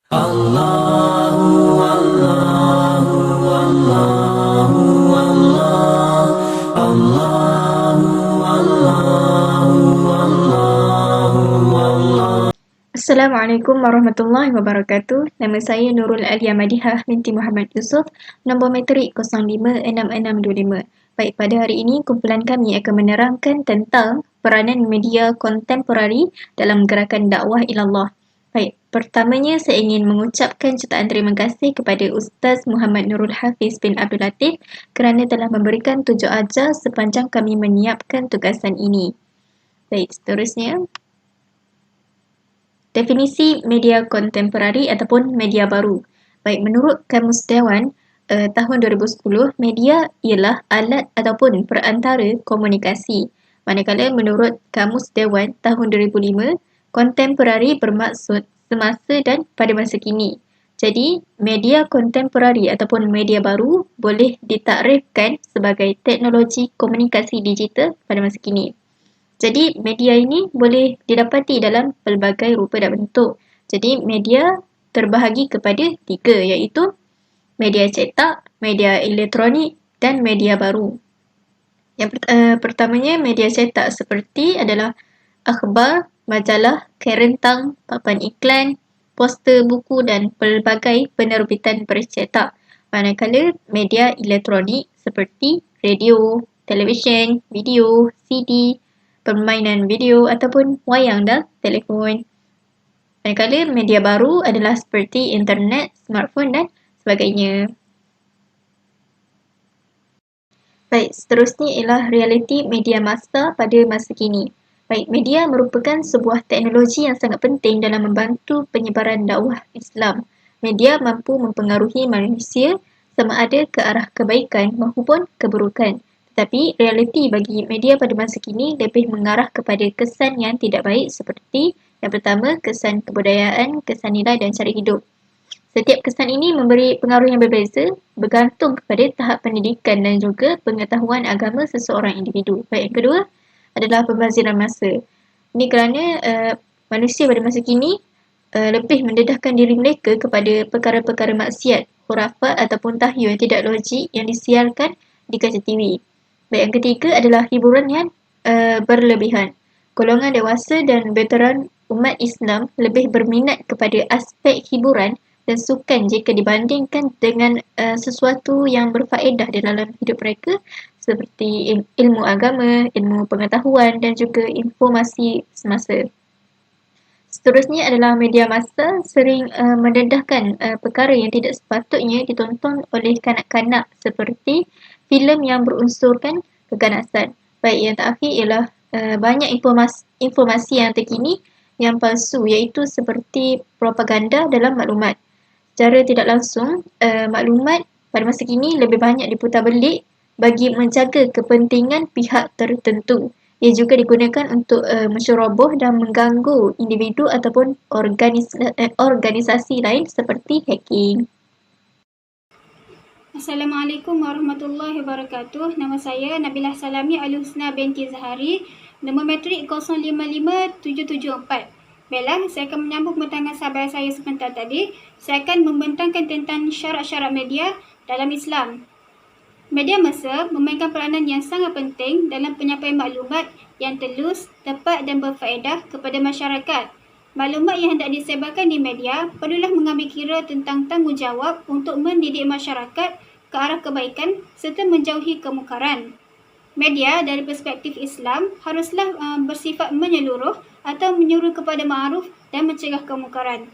Allahu Allahu Allahu Allah Allahu Allahu Allahu Allah. Assalamualaikum warahmatullahi wabarakatuh. Nama saya Nurul Alia Madihah binti Muhammad Yusof, nombor metrik 056625. Baik, pada hari ini kumpulan kami akan menerangkan tentang peranan media kontemporari dalam gerakan dakwah ilallah. Baik, pertamanya saya ingin mengucapkan jutaan terima kasih kepada Ustaz Muhammad Nurul Hafiz bin Abdul Latif kerana telah memberikan tunjuk ajar sepanjang kami menyiapkan tugasan ini. Baik, seterusnya. Definisi media kontemporari ataupun media baru. Baik, menurut Kamus Dewan tahun 2010, media ialah alat ataupun perantara komunikasi. Manakala menurut Kamus Dewan tahun 2005, kontemporari bermaksud semasa dan pada masa kini. Jadi, media kontemporari ataupun media baru boleh ditakrifkan sebagai teknologi komunikasi digital pada masa kini. Jadi media ini boleh didapati dalam pelbagai rupa dan bentuk. Jadi media terbahagi kepada tiga, iaitu media cetak, media elektronik dan media baru. Yang pertamanya media cetak seperti adalah akhbar, majalah, kerentang, papan iklan, poster buku dan pelbagai penerbitan bercetak. Manakala media elektronik seperti radio, televisyen, video, CD, permainan video ataupun wayang dan telefon. Manakala media baru adalah seperti internet, smartphone dan sebagainya. Baik, seterusnya ialah realiti media masa pada masa kini. Baik, media merupakan sebuah teknologi yang sangat penting dalam membantu penyebaran dakwah Islam. Media mampu mempengaruhi manusia sama ada ke arah kebaikan maupun keburukan. Tetapi realiti bagi media pada masa kini lebih mengarah kepada kesan yang tidak baik seperti yang pertama, kesan kebudayaan, kesan nilai dan cara hidup. Setiap kesan ini memberi pengaruh yang berbeza bergantung kepada tahap pendidikan dan juga pengetahuan agama seseorang individu. Baik, yang kedua adalah pembaziran masa. Ini kerana manusia pada masa kini lebih mendedahkan diri mereka kepada perkara-perkara maksiat, khurafat ataupun tahyul yang tidak logik yang disiarkan di kaca TV. Baik, yang ketiga adalah hiburan yang berlebihan. Golongan dewasa dan veteran umat Islam lebih berminat kepada aspek hiburan dan sukan jika dibandingkan dengan sesuatu yang berfaedah di dalam hidup mereka seperti ilmu agama, ilmu pengetahuan dan juga informasi semasa. Seterusnya adalah media massa sering mendedahkan perkara yang tidak sepatutnya ditonton oleh kanak-kanak seperti filem yang berunsurkan keganasan. Baik, yang terakhir ialah banyak informasi yang terkini yang palsu, iaitu seperti propaganda dalam maklumat. Secara tidak langsung, maklumat pada masa kini lebih banyak diputarbelik bagi menjaga kepentingan pihak tertentu. Ia juga digunakan untuk menceroboh dan mengganggu individu ataupun organisasi lain seperti hacking. Assalamualaikum warahmatullahi wabarakatuh. Nama saya Nabilah Salami Al-Husna binti Zahari, nombor metrik 055774. Baiklah, saya akan menyambung bentangan sahabat saya sebentar tadi. Saya akan membentangkan tentang syarat-syarat media dalam Islam. Media massa memainkan peranan yang sangat penting dalam penyampaian maklumat yang telus, tepat dan berfaedah kepada masyarakat. Maklumat yang hendak disebarkan di media perlulah mengambil kira tentang tanggungjawab untuk mendidik masyarakat ke arah kebaikan serta menjauhi kemungkaran. Media dari perspektif Islam haruslah bersifat menyeluruh atau menyuruh kepada ma'ruf dan mencegah kemungkaran.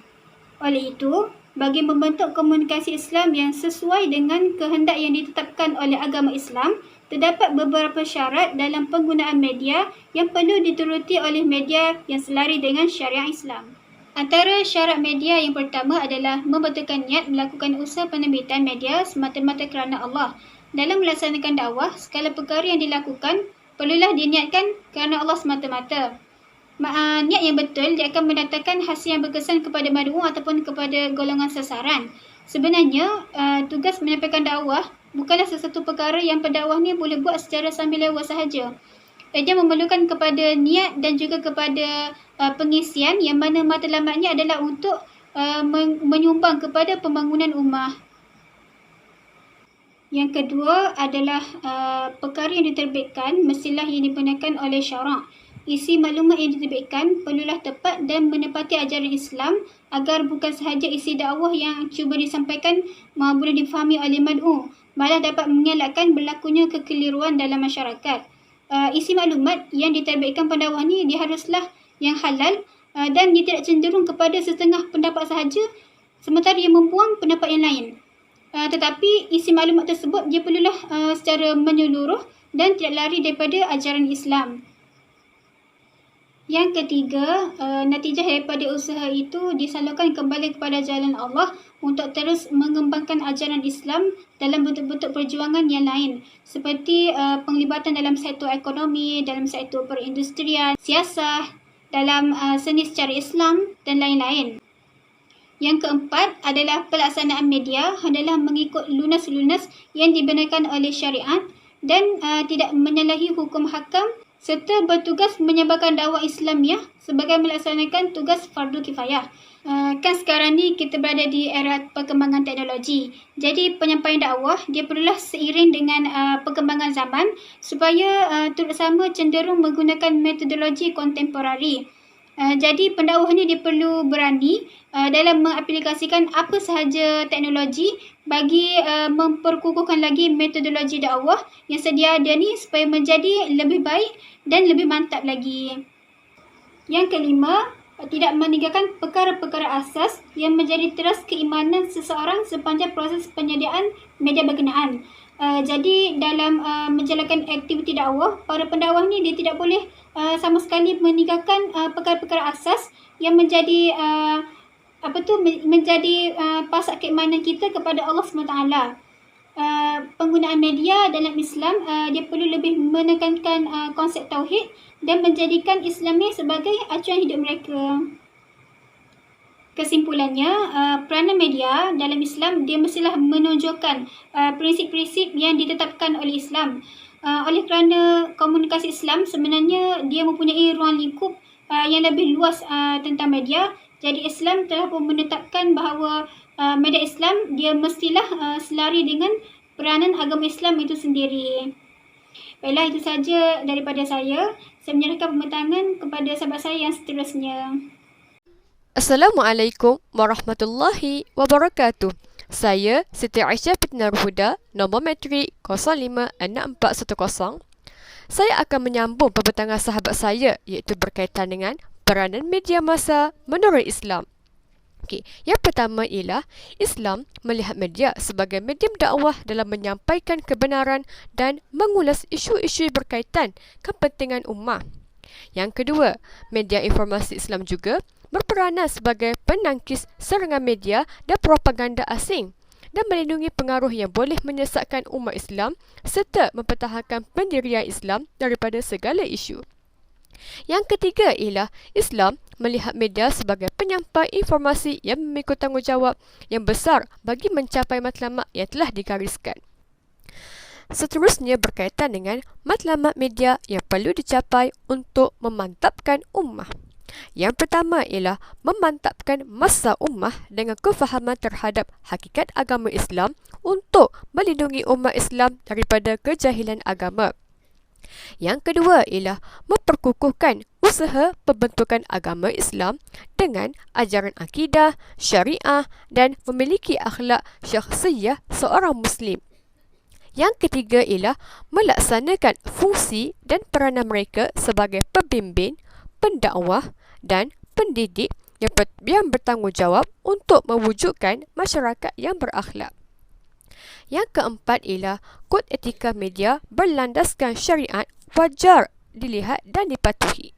Oleh itu, bagi membentuk komunikasi Islam yang sesuai dengan kehendak yang ditetapkan oleh agama Islam, terdapat beberapa syarat dalam penggunaan media yang perlu dituruti oleh media yang selari dengan syariat Islam. Antara syarat media yang pertama adalah membetulkan niat melakukan usaha penerbitan media semata-mata kerana Allah. Dalam melaksanakan dakwah, segala perkara yang dilakukan perlulah diniatkan kerana Allah semata-mata. Niat yang betul dia akan mendatangkan hasil yang berkesan kepada mad'u ataupun kepada golongan sasaran. Sebenarnya, tugas menyampaikan dakwah bukanlah sesuatu perkara yang pendakwah ni boleh buat secara sambil lewat sahaja. Dia memerlukan kepada niat dan juga kepada pengisian yang mana matlamatnya adalah untuk menyumbang kepada pembangunan ummah. Yang kedua adalah perkara yang diterbitkan mestilah yang dibenarkan oleh syarak. Isi maklumat yang diterbitkan perlulah tepat dan menepati ajaran Islam agar bukan sahaja isi dakwah yang cuba disampaikan boleh difahami oleh mad'u, malah dapat mengelakkan berlakunya kekeliruan dalam masyarakat. Isi maklumat yang diterbitkan pendakwah ni dia haruslah yang halal dan dia tidak cenderung kepada setengah pendapat sahaja sementara dia membuang pendapat yang lain. Tetapi isi maklumat tersebut dia perlulah secara menyeluruh dan tidak lari daripada ajaran Islam. Yang ketiga, natijah daripada usaha itu disalurkan kembali kepada jalan Allah untuk terus mengembangkan ajaran Islam dalam bentuk-bentuk perjuangan yang lain seperti penglibatan dalam sektor ekonomi, dalam sektor perindustrian, siasah, dalam seni secara Islam dan lain-lain. Yang keempat adalah pelaksanaan media adalah mengikut lunas-lunas yang dibenarkan oleh syariat dan tidak menyalahi hukum hakam serta bertugas menyebarkan dakwah Islamiah sebagai melaksanakan tugas fardu kifayah. Kan sekarang ni kita berada di era perkembangan teknologi. Jadi penyampaian dakwah dia perlulah seiring dengan perkembangan zaman supaya turut sama cenderung menggunakan metodologi kontemporari. Jadi pendakwah ni dia perlu berani dalam mengaplikasikan apa sahaja teknologi bagi memperkukuhkan lagi metodologi dakwah yang sedia ada ni supaya menjadi lebih baik dan lebih mantap lagi. Yang kelima, tidak meninggalkan perkara-perkara asas yang menjadi teras keimanan seseorang sepanjang proses penyediaan media berkenaan. Jadi dalam menjalankan aktiviti dakwah, para pendakwah ni dia tidak boleh sama sekali meninggalkan perkara-perkara asas yang menjadi menjadi pasak keimanan kita kepada Allah SWT. Penggunaan media dalam Islam dia perlu lebih menekankan konsep tauhid dan menjadikan Islam sebagai acuan hidup mereka. Kesimpulannya, peranan media dalam Islam dia mestilah menunjukkan prinsip-prinsip yang ditetapkan oleh Islam. Oleh kerana komunikasi Islam sebenarnya dia mempunyai ruang lingkup yang lebih luas tentang media. Jadi Islam telah pun menetapkan bahawa media Islam dia mestilah selari dengan peranan agama Islam itu sendiri. Baiklah, itu saja daripada saya. Saya menyerahkan pembentangan kepada sahabat saya yang seterusnya. Assalamualaikum warahmatullahi wabarakatuh. Saya Siti Aisyah Fitnah Huda, nombor matrik 056410. Saya akan menyambung pembentangan sahabat saya iaitu berkaitan dengan peranan media massa menurut Islam. Okey, yang pertama ialah Islam melihat media sebagai medium dakwah dalam menyampaikan kebenaran dan mengulas isu-isu berkaitan kepentingan ummah. Yang kedua, media informasi Islam juga berperanan sebagai penangkis serangan media dan propaganda asing dan melindungi pengaruh yang boleh menyesatkan umat Islam serta mempertahankan pendirian Islam daripada segala isu. Yang ketiga ialah Islam melihat media sebagai penyampai informasi yang memikul tanggungjawab yang besar bagi mencapai matlamat yang telah digariskan. Seterusnya berkaitan dengan matlamat media yang perlu dicapai untuk memantapkan ummah. Yang pertama ialah memantapkan massa ummah dengan kefahaman terhadap hakikat agama Islam untuk melindungi umat Islam daripada kejahilan agama. Yang kedua ialah memperkukuhkan usaha pembentukan agama Islam dengan ajaran akidah, syariah dan memiliki akhlak syakhsiyah seorang Muslim. Yang ketiga ialah melaksanakan fungsi dan peranan mereka sebagai pembimbing, pendakwah dan pendidik yang bertanggungjawab untuk mewujudkan masyarakat yang berakhlak. Yang keempat ialah kod etika media berlandaskan syariat wajar dilihat dan dipatuhi.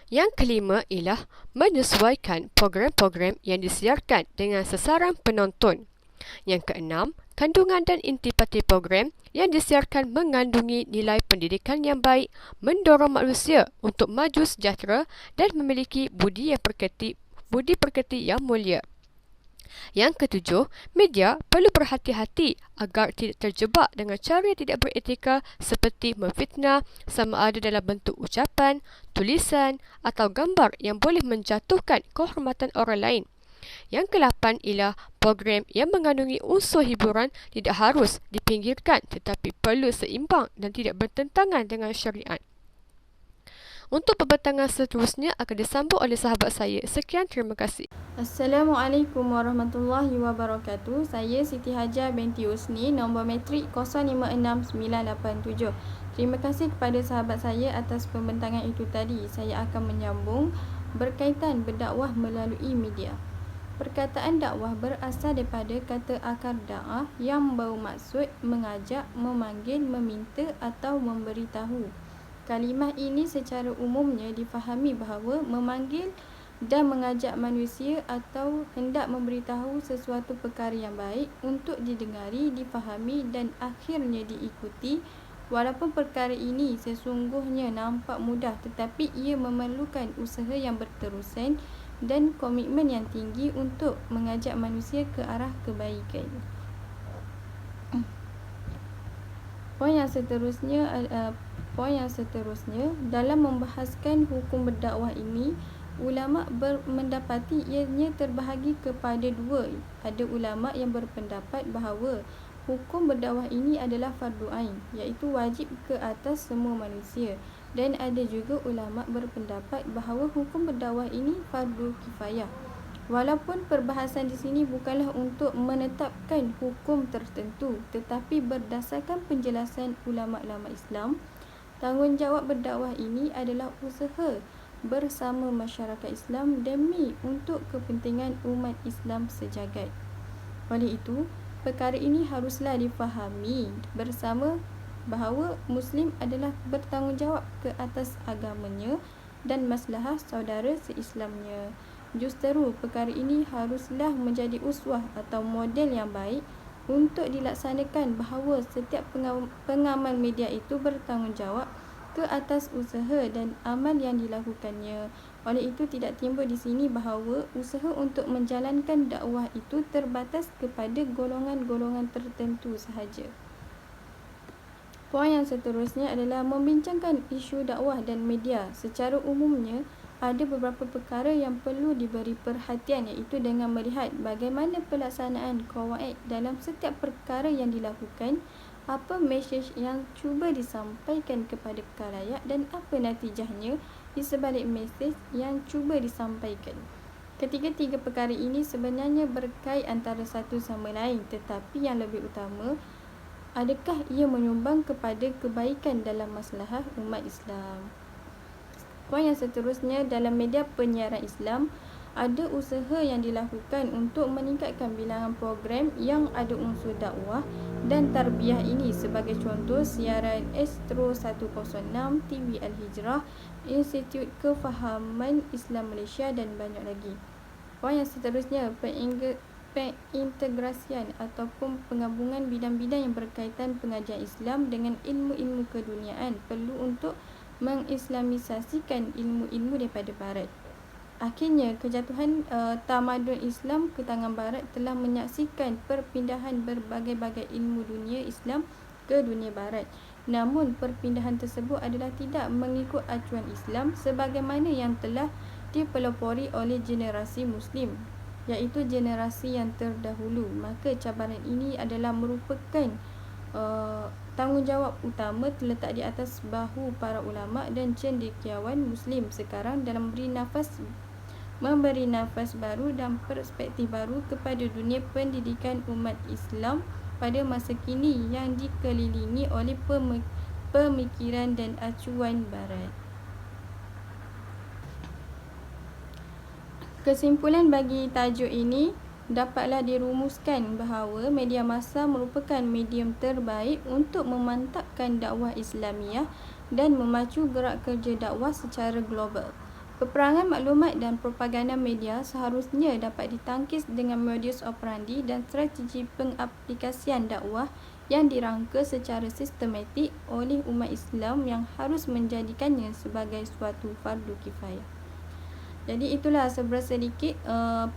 Yang kelima ialah menyesuaikan program-program yang disiarkan dengan sasaran penonton. Yang keenam, kandungan dan intipati program yang disiarkan mengandungi nilai pendidikan yang baik, mendorong manusia untuk maju sejahtera dan memiliki budi pekerti yang mulia. Yang ketujuh, media perlu berhati-hati agar tidak terjebak dengan cara yang tidak beretika seperti memfitnah sama ada dalam bentuk ucapan, tulisan atau gambar yang boleh menjatuhkan kehormatan orang lain. Yang ke-8 ialah program yang mengandungi unsur hiburan tidak harus dipinggirkan tetapi perlu seimbang dan tidak bertentangan dengan syariat. Untuk pembentangan seterusnya akan disambung oleh sahabat saya. Sekian, terima kasih. Assalamualaikum warahmatullahi wabarakatuh. Saya Siti Hajar binti Usni, nombor matrik 056987. Terima kasih kepada sahabat saya atas pembentangan itu tadi. Saya akan menyambung berkaitan berdakwah melalui media. Perkataan dakwah berasal daripada kata akar da'ah yang bermaksud mengajak, memanggil, meminta atau memberitahu. Kalimah ini secara umumnya difahami bahawa memanggil dan mengajak manusia atau hendak memberitahu sesuatu perkara yang baik untuk didengari, difahami dan akhirnya diikuti. Walaupun perkara ini sesungguhnya nampak mudah, tetapi ia memerlukan usaha yang berterusan dan komitmen yang tinggi untuk mengajak manusia ke arah kebaikan. Poin yang seterusnya dalam membahaskan hukum berdakwah ini, ulama mendapati ianya terbahagi kepada dua. Ada ulama yang berpendapat bahawa hukum berdakwah ini adalah fardu ain, iaitu wajib ke atas semua manusia, dan ada juga ulama berpendapat bahawa hukum berdakwah ini fardu kifayah. Walaupun perbahasan di sini bukanlah untuk menetapkan hukum tertentu, tetapi berdasarkan penjelasan ulama-ulama Islam, tanggungjawab berdakwah ini adalah usaha bersama masyarakat Islam demi untuk kepentingan umat Islam sejagat. Oleh itu, perkara ini haruslah difahami bersama bahawa Muslim adalah bertanggungjawab ke atas agamanya dan maslahah saudara seislamnya. Justeru, perkara ini haruslah menjadi uswah atau model yang baik untuk dilaksanakan bahawa setiap pengamal media itu bertanggungjawab ke atas usaha dan amal yang dilakukannya. Oleh itu, tidak timbul di sini bahawa usaha untuk menjalankan dakwah itu terbatas kepada golongan-golongan tertentu sahaja. Poin yang seterusnya adalah membincangkan isu dakwah dan media. Secara umumnya, ada beberapa perkara yang perlu diberi perhatian, iaitu dengan melihat bagaimana pelaksanaan qawaid dalam setiap perkara yang dilakukan, apa mesej yang cuba disampaikan kepada khalayak dan apa natijahnya di sebalik mesej yang cuba disampaikan. Ketiga-tiga perkara ini sebenarnya berkait antara satu sama lain, tetapi yang lebih utama, adakah ia menyumbang kepada kebaikan dalam maslahah umat Islam. Poin yang seterusnya, dalam media penyiaran Islam, ada usaha yang dilakukan untuk meningkatkan bilangan program yang ada unsur dakwah dan tarbiyah ini. Sebagai contoh, siaran Astro 106, TV Al-Hijrah, Institut Kefahaman Islam Malaysia dan banyak lagi. Poin yang seterusnya, pengintegrasian ataupun penggabungan bidang-bidang yang berkaitan pengajian Islam dengan ilmu-ilmu keduniaan perlu untuk mengislamisasikan ilmu-ilmu daripada barat. Akhirnya, kejatuhan tamadun Islam ke tangan barat telah menyaksikan perpindahan berbagai-bagai ilmu dunia Islam ke dunia barat. Namun, perpindahan tersebut adalah tidak mengikut acuan Islam sebagaimana yang telah dipelopori oleh generasi Muslim, iaitu generasi yang terdahulu. Maka cabaran ini adalah merupakan tanggungjawab utama terletak di atas bahu para ulama dan cendekiawan Muslim sekarang dalam memberi nafas baru dan perspektif baru kepada dunia pendidikan umat Islam pada masa kini yang dikelilingi oleh pemikiran dan acuan barat. Kesimpulan bagi tajuk ini, dapatlah dirumuskan bahawa media massa merupakan medium terbaik untuk memantapkan dakwah Islamiah dan memacu gerak kerja dakwah secara global. Peperangan maklumat dan propaganda media seharusnya dapat ditangkis dengan modus operandi dan strategi pengaplikasian dakwah yang dirangka secara sistematik oleh umat Islam yang harus menjadikannya sebagai suatu fardu kifayah. Jadi itulah seberapa sedikit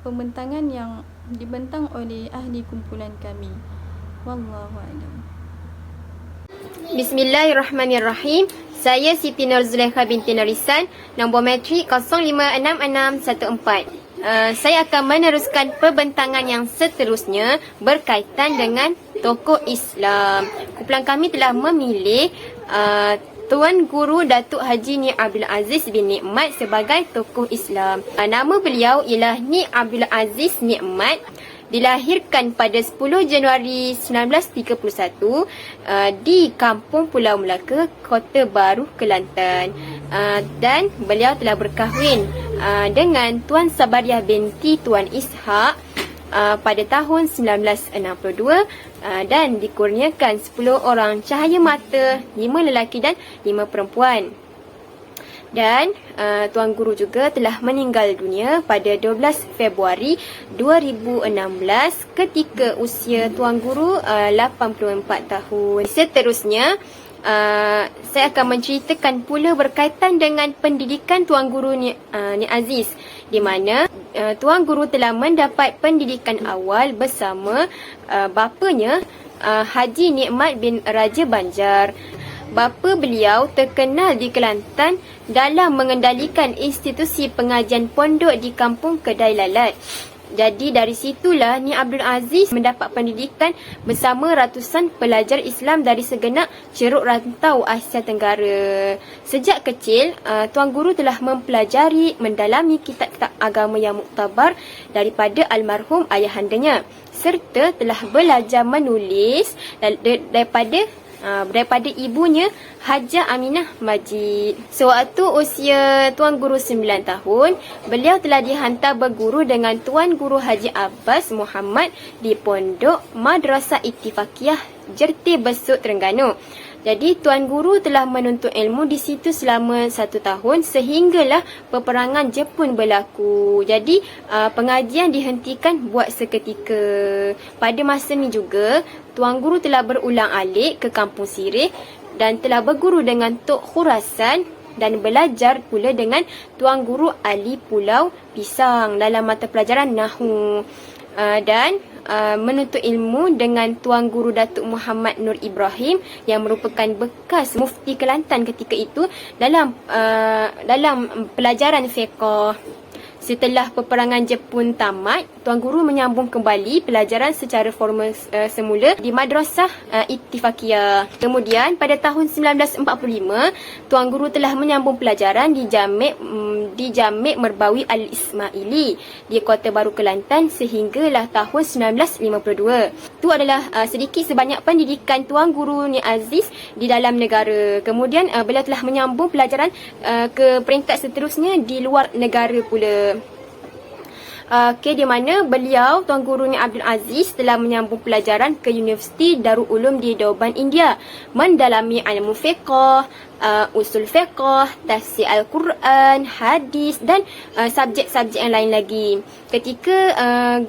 pembentangan yang dibentang oleh ahli kumpulan kami. Wallahu a'lam. Bismillahirrahmanirrahim. Saya Siti Nur Zulaikha binti Narisan, nombor matrik 056614. Saya akan meneruskan perbentangan yang seterusnya berkaitan dengan tokoh Islam. Kumpulan kami telah memilih Tuan Guru Datuk Haji Ni Abdul Aziz bin Nikmat sebagai tokoh Islam. Nama beliau ialah Ni Abdul Aziz Nikmat. Dilahirkan pada 10 Januari 1931 di Kampung Pulau Melaka, Kota Baru, Kelantan. Dan beliau telah berkahwin dengan Tuan Sabariah binti Tuan Ishak pada tahun 1962 dan dikurniakan 10 orang cahaya mata, 5 lelaki dan 5 perempuan. Dan Tuan Guru juga telah meninggal dunia pada 12 Februari 2016 ketika usia Tuan Guru 84 tahun. Seterusnya, saya akan menceritakan pula berkaitan dengan pendidikan Tuan Guru Ni Aziz, di mana Tuan Guru telah mendapat pendidikan awal bersama bapanya Haji Nikmat bin Raja Banjar. Bapa beliau terkenal di Kelantan dalam mengendalikan institusi pengajian pondok di Kampung Kedai Lalat. Jadi dari situlah Ni Abdul Aziz mendapat pendidikan bersama ratusan pelajar Islam dari segenap ceruk rantau Asia Tenggara. Sejak kecil, Tuan Guru telah mempelajari, mendalami kitab-kitab agama yang muktabar daripada almarhum ayahandanya, serta telah belajar menulis daripada ibunya Hajah Aminah Majid. Sewaktu usia Tuan Guru 9 tahun, beliau telah dihantar berguru dengan Tuan Guru Haji Abbas Muhammad di Pondok Madrasah Ittifaqiyah Jertih Besut, Terengganu. Jadi Tuan Guru telah menuntut ilmu di situ selama 1 tahun sehinggalah peperangan Jepun berlaku. Jadi pengajian dihentikan buat seketika. Pada masa ni juga Tuan Guru telah berulang alik ke Kampung Sirih dan telah berguru dengan Tok Khurasan dan belajar pula dengan Tuan Guru Ali Pulau Pisang dalam mata pelajaran Nahwu. Dan menuntut ilmu dengan Tuan Guru Datuk Muhammad Nur Ibrahim yang merupakan bekas mufti Kelantan ketika itu dalam pelajaran fiqh. Setelah peperangan Jepun tamat, Tuan Guru menyambung kembali pelajaran secara formal semula di Madrasah Ittifaqiyah. Kemudian pada tahun 1945, Tuan Guru telah menyambung pelajaran di Jamik Merbawi Al-Ismaili di Kota Baru, Kelantan sehinggalah tahun 1952. Itu adalah sedikit sebanyak pendidikan Tuan Guru Ni Aziz di dalam negara. Kemudian beliau telah menyambung pelajaran ke peringkat seterusnya di luar negara pula. Di mana beliau, Tuan Guru Ni Abdul Aziz, telah menyambung pelajaran ke Universiti Darul Ulum di Durban, India, mendalami ilmu fiqh, usul fiqh, tafsir Al-Quran, hadis dan subjek-subjek yang lain lagi. Ketika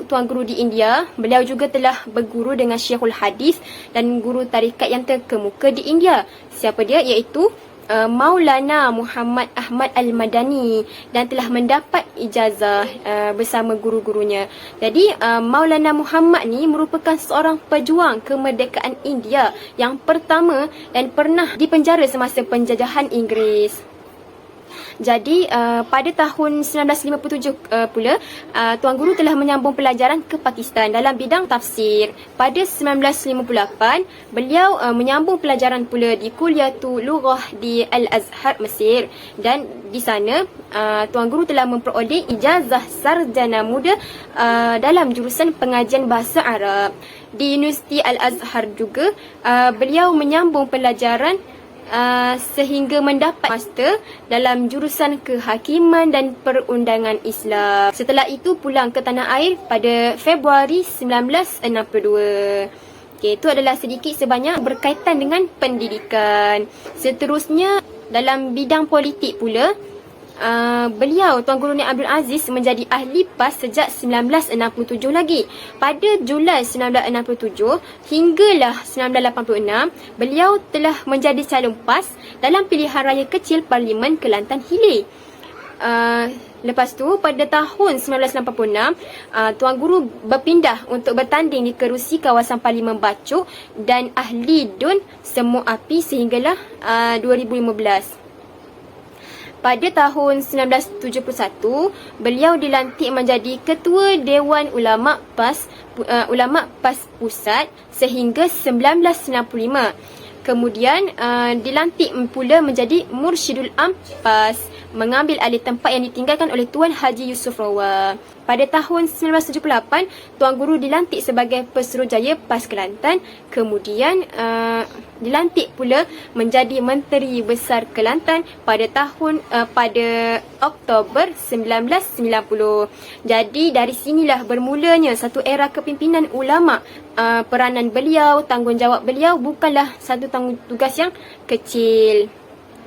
Tuan Guru di India, beliau juga telah berguru dengan Syekhul Hadis dan guru tarikat yang terkemuka di India. Siapa dia? Iaitu Maulana Muhammad Ahmad Al-Madani, dan telah mendapat ijazah bersama guru-gurunya. Jadi Maulana Muhammad ni merupakan seorang pejuang kemerdekaan India yang pertama dan pernah dipenjara semasa penjajahan Inggeris. Jadi pada tahun 1957 pula Tuan Guru telah menyambung pelajaran ke Pakistan dalam bidang tafsir. Pada 1958 beliau menyambung pelajaran pula di Kuliatul Lughah di Al-Azhar, Mesir, dan di sana Tuan Guru telah memperoleh ijazah sarjana muda dalam jurusan pengajian bahasa Arab. Di Universiti Al-Azhar juga beliau menyambung pelajaran sehingga mendapat master dalam jurusan kehakiman dan perundangan Islam. Setelah itu pulang ke tanah air pada Februari 1962. Itu adalah sedikit sebanyak berkaitan dengan pendidikan. Seterusnya dalam bidang politik pula, beliau, Tuan Guru Ni Abdul Aziz, menjadi ahli PAS sejak 1967 lagi. Pada Julai 1967 hinggalah 1986, beliau telah menjadi calon PAS dalam pilihan raya kecil Parlimen Kelantan Hilir. Lepas tu pada tahun 1986 Tuan Guru berpindah untuk bertanding di kerusi kawasan Parlimen Bacok dan ahli DUN Semu Api sehinggalah 2015. Pada tahun 1971, beliau dilantik menjadi Ketua Dewan Ulama PAS Pusat sehingga 1995. Kemudian dilantik pula menjadi Mursyidul Am PAS, mengambil alih tempat yang ditinggalkan oleh Tuan Haji Yusof Rawal. Pada tahun 1978, Tuan Guru dilantik sebagai Pesuruhjaya PAS Kelantan. Kemudian dilantik pula menjadi Menteri Besar Kelantan pada Oktober 1990. Jadi dari sinilah bermulanya satu era kepimpinan ulama. Peranan beliau, tanggungjawab beliau bukanlah satu tanggung tugas yang kecil.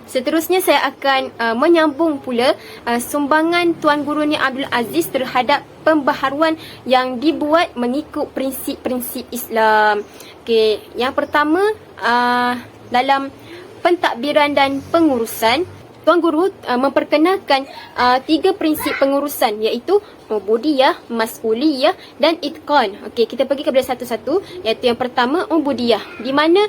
Seterusnya saya akan menyambung pula sumbangan Tuan Guru Ni Abdul Aziz terhadap pembaharuan yang dibuat mengikut prinsip-prinsip Islam. Okey, yang pertama dalam pentadbiran dan pengurusan, Tuan Guru memperkenalkan 3 prinsip pengurusan, iaitu ubudiyah, mas'uliyah dan itqan. Okey, kita pergi kepada satu-satu, iaitu yang pertama ubudiyah, di mana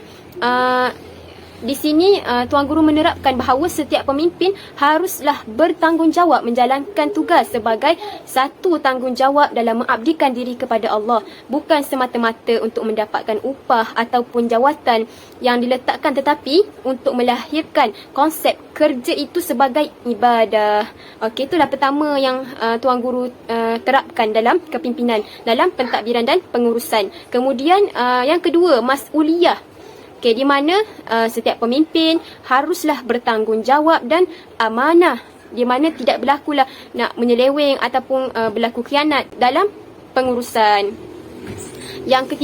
di sini Tuan Guru menerapkan bahawa setiap pemimpin haruslah bertanggungjawab menjalankan tugas sebagai satu tanggungjawab dalam mengabdikan diri kepada Allah, bukan semata-mata untuk mendapatkan upah ataupun jawatan yang diletakkan, tetapi untuk melahirkan konsep kerja itu sebagai ibadah. Okey, itulah pertama yang Tuan Guru terapkan dalam kepimpinan, dalam pentadbiran dan pengurusan. Kemudian yang kedua, mas'uliyah. Okay, di mana setiap pemimpin haruslah bertanggungjawab dan amanah, di mana tidak berlakulah nak menyeleweng ataupun berlaku khianat dalam pengurusan. Yang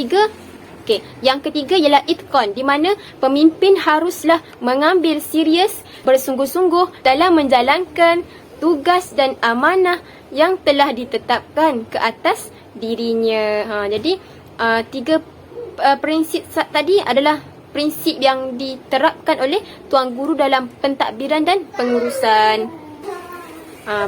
ketiga ialah itqan, di mana pemimpin haruslah mengambil serius, bersungguh-sungguh dalam menjalankan tugas dan amanah yang telah ditetapkan ke atas dirinya. Jadi 3 prinsip tadi adalah prinsip yang diterapkan oleh Tuan Guru dalam pentadbiran dan pengurusan.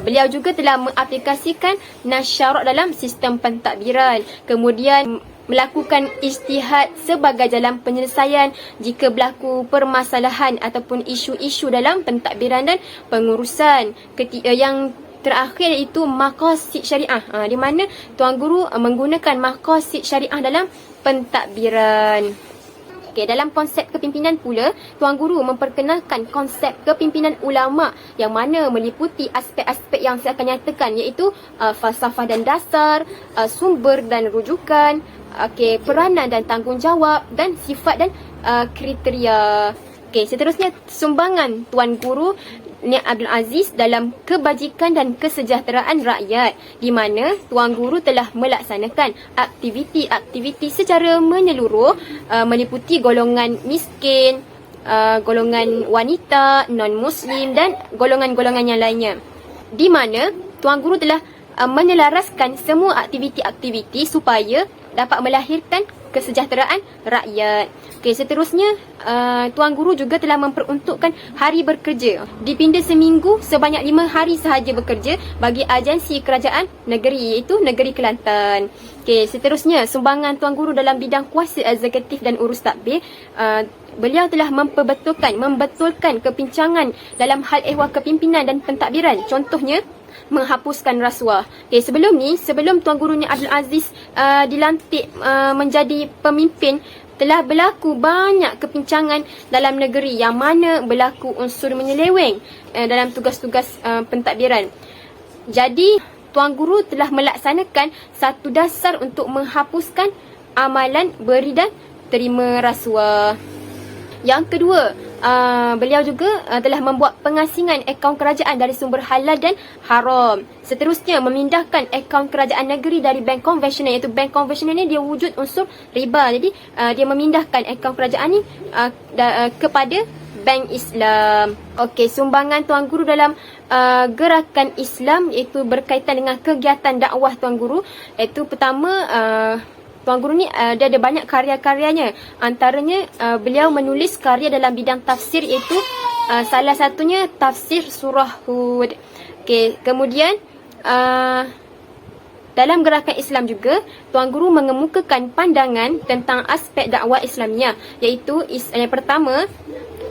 Beliau juga telah mengaplikasikan nasyarak dalam sistem pentadbiran. Kemudian melakukan ijtihad sebagai jalan penyelesaian jika berlaku permasalahan ataupun isu-isu dalam pentadbiran dan pengurusan. Yang terakhir iaitu maqasid syariah, di mana Tuan Guru menggunakan maqasid syariah dalam pentadbiran. Okay, dalam konsep kepimpinan pula, Tuan Guru memperkenalkan konsep kepimpinan ulama yang mana meliputi aspek-aspek yang saya akan nyatakan, iaitu falsafah dan dasar, sumber dan rujukan, peranan dan tanggungjawab, dan sifat dan kriteria. Seterusnya sumbangan Tuan Guru Ni Abdul Aziz dalam kebajikan dan kesejahteraan rakyat, di mana Tuan Guru telah melaksanakan aktiviti-aktiviti secara menyeluruh, meliputi golongan miskin, golongan wanita, non-muslim dan golongan-golongan yang lainnya, di mana Tuan Guru telah menyelaraskan semua aktiviti-aktiviti supaya dapat melahirkan kesejahteraan rakyat. Seterusnya Tuan Guru juga telah memperuntukkan hari bekerja, dipinda seminggu sebanyak 5 hari sahaja bekerja bagi agensi kerajaan negeri, iaitu Negeri Kelantan. Seterusnya sumbangan Tuan Guru dalam bidang kuasa eksekutif dan urus tadbir. Beliau telah membetulkan kepincangan dalam hal ehwal kepimpinan dan pentadbiran. Contohnya, menghapuskan rasuah. Sebelum Tuan Guru Ni Abdul Aziz dilantik menjadi pemimpin, telah berlaku banyak kepincangan dalam negeri yang mana berlaku unsur menyeleweng dalam tugas-tugas pentadbiran. Jadi, Tuan Guru telah melaksanakan satu dasar untuk menghapuskan amalan beri dan terima rasuah. Yang kedua, beliau juga telah membuat pengasingan akaun kerajaan dari sumber halal dan haram. Seterusnya, memindahkan akaun kerajaan negeri dari bank konvensional, iaitu bank konvensional ni dia wujud unsur riba. Jadi dia memindahkan akaun kerajaan ni kepada bank Islam. Sumbangan Tuan Guru dalam gerakan Islam, iaitu berkaitan dengan kegiatan dakwah Tuan Guru, iaitu pertama, Tuan Guru ni dia ada banyak karya-karyanya. Antaranya beliau menulis karya dalam bidang tafsir, iaitu salah satunya tafsir surah Hud. Kemudian dalam gerakan Islam juga, Tuan Guru mengemukakan pandangan tentang aspek dakwah Islamiah, iaitu yang pertama,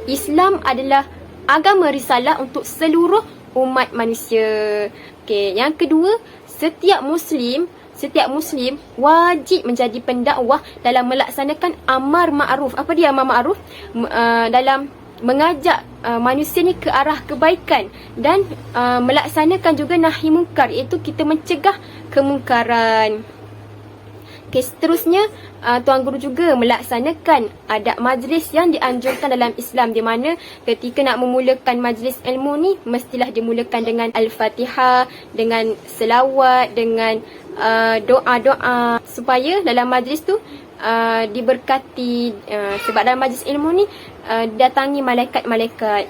Islam adalah agama risalah untuk seluruh umat manusia. Okey, yang kedua, setiap Muslim wajib menjadi pendakwah dalam melaksanakan amar ma'ruf. Apa dia amar ma'ruf? Dalam mengajak manusia ni ke arah kebaikan dan melaksanakan juga nahi mungkar, iaitu kita mencegah kemungkaran. Okay, seterusnya Tuan Guru juga melaksanakan adab majlis yang dianjurkan dalam Islam, di mana ketika nak memulakan majlis ilmu ni mestilah dimulakan dengan Al-Fatihah, dengan selawat, dengan doa-doa supaya dalam majlis tu diberkati, sebab dalam majlis ilmu ni datangi malaikat-malaikat.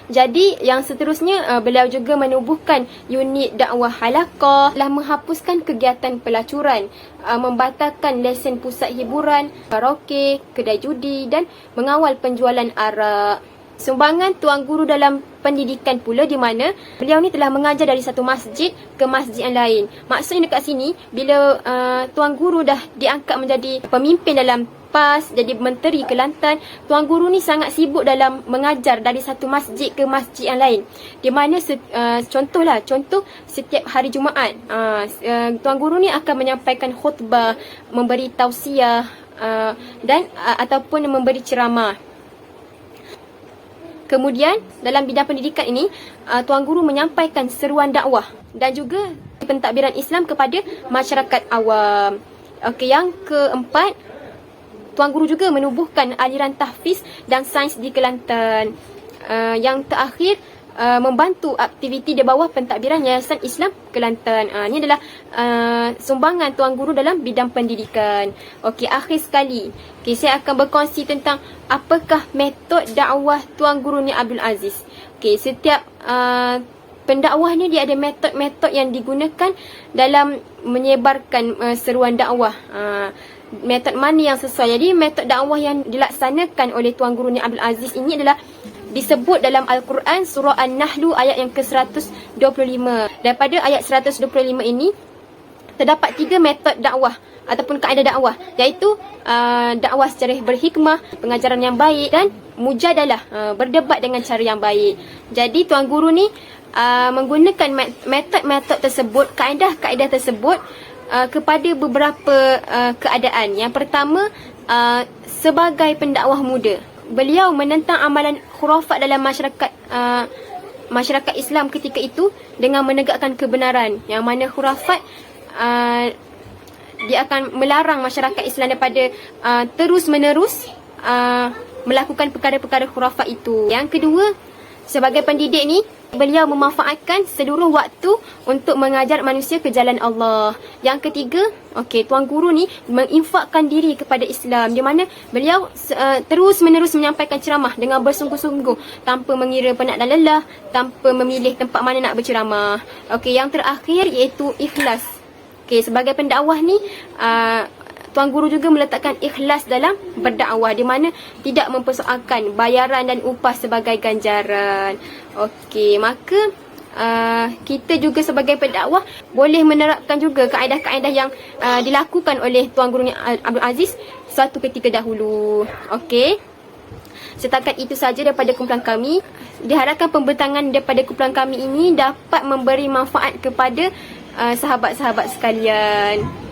Jadi yang seterusnya beliau juga menubuhkan unit dakwah halaqah, telah menghapuskan kegiatan pelacuran, membatalkan lesen pusat hiburan, karaoke, kedai judi dan mengawal penjualan arak. Sumbangan Tuan Guru dalam pendidikan pula, di mana beliau ni telah mengajar dari satu masjid ke masjid yang lain. Maksudnya dekat sini bila Tuan Guru dah diangkat menjadi pemimpin dalam PAS, jadi menteri Kelantan, Tuan Guru ni sangat sibuk dalam mengajar dari satu masjid ke masjid yang lain. Di mana contoh setiap hari Jumaat Tuan Guru ni akan menyampaikan khutbah, memberi tausiah dan ataupun memberi ceramah. Kemudian dalam bidang pendidikan ini Tuan Guru menyampaikan seruan dakwah dan juga pentadbiran Islam kepada masyarakat awam. Okey, yang keempat, Tuan Guru juga menubuhkan aliran tahfiz dan sains di Kelantan. Yang terakhir, membantu aktiviti di bawah pentadbiran Yayasan Islam Kelantan. Ini adalah sumbangan Tuan Guru dalam bidang pendidikan. Okey, akhir sekali, saya akan berkongsi tentang apakah metod dakwah Tuan Guru ni Abdul Aziz. Okey, setiap pendakwah ni dia ada metod-metod yang digunakan dalam menyebarkan seruan dakwah. Metod mana yang sesuai. Jadi metod dakwah yang dilaksanakan oleh Tuan Guru ni Abdul Aziz ini adalah disebut dalam Al-Quran surah An-Nahl ayat yang ke-125. Daripada ayat 125 ini terdapat 3 metod dakwah ataupun kaedah dakwah, iaitu dakwah secara berhikmah, pengajaran yang baik dan mujadalah, berdebat dengan cara yang baik. Jadi Tuan Guru ni menggunakan metod-metod tersebut, kaedah-kaedah tersebut kepada beberapa keadaan. Yang pertama, sebagai pendakwah muda, beliau menentang amalan khurafat dalam masyarakat Islam ketika itu dengan menegakkan kebenaran, yang mana khurafat dia akan melarang masyarakat Islam daripada terus-menerus melakukan perkara-perkara khurafat itu. Yang kedua, sebagai pendidik ni, beliau memanfaatkan seluruh waktu untuk mengajar manusia ke jalan Allah. Yang ketiga, Tuan Guru ni menginfakkan diri kepada Islam, di mana beliau terus-menerus menyampaikan ceramah dengan bersungguh-sungguh, tanpa mengira penat dan lelah, tanpa memilih tempat mana nak berceramah. Yang terakhir iaitu ikhlas. Sebagai pendakwah ni, Tuan Guru juga meletakkan ikhlas dalam berdakwah, di mana tidak mempersoalkan bayaran dan upah sebagai ganjaran. Maka kita juga sebagai pendakwah boleh menerapkan juga kaedah-kaedah yang dilakukan oleh Tuan Guru Abdul Aziz suatu ketika dahulu. Setakat itu saja daripada kumpulan kami. Diharapkan pembentangan daripada kumpulan kami ini dapat memberi manfaat kepada sahabat-sahabat sekalian.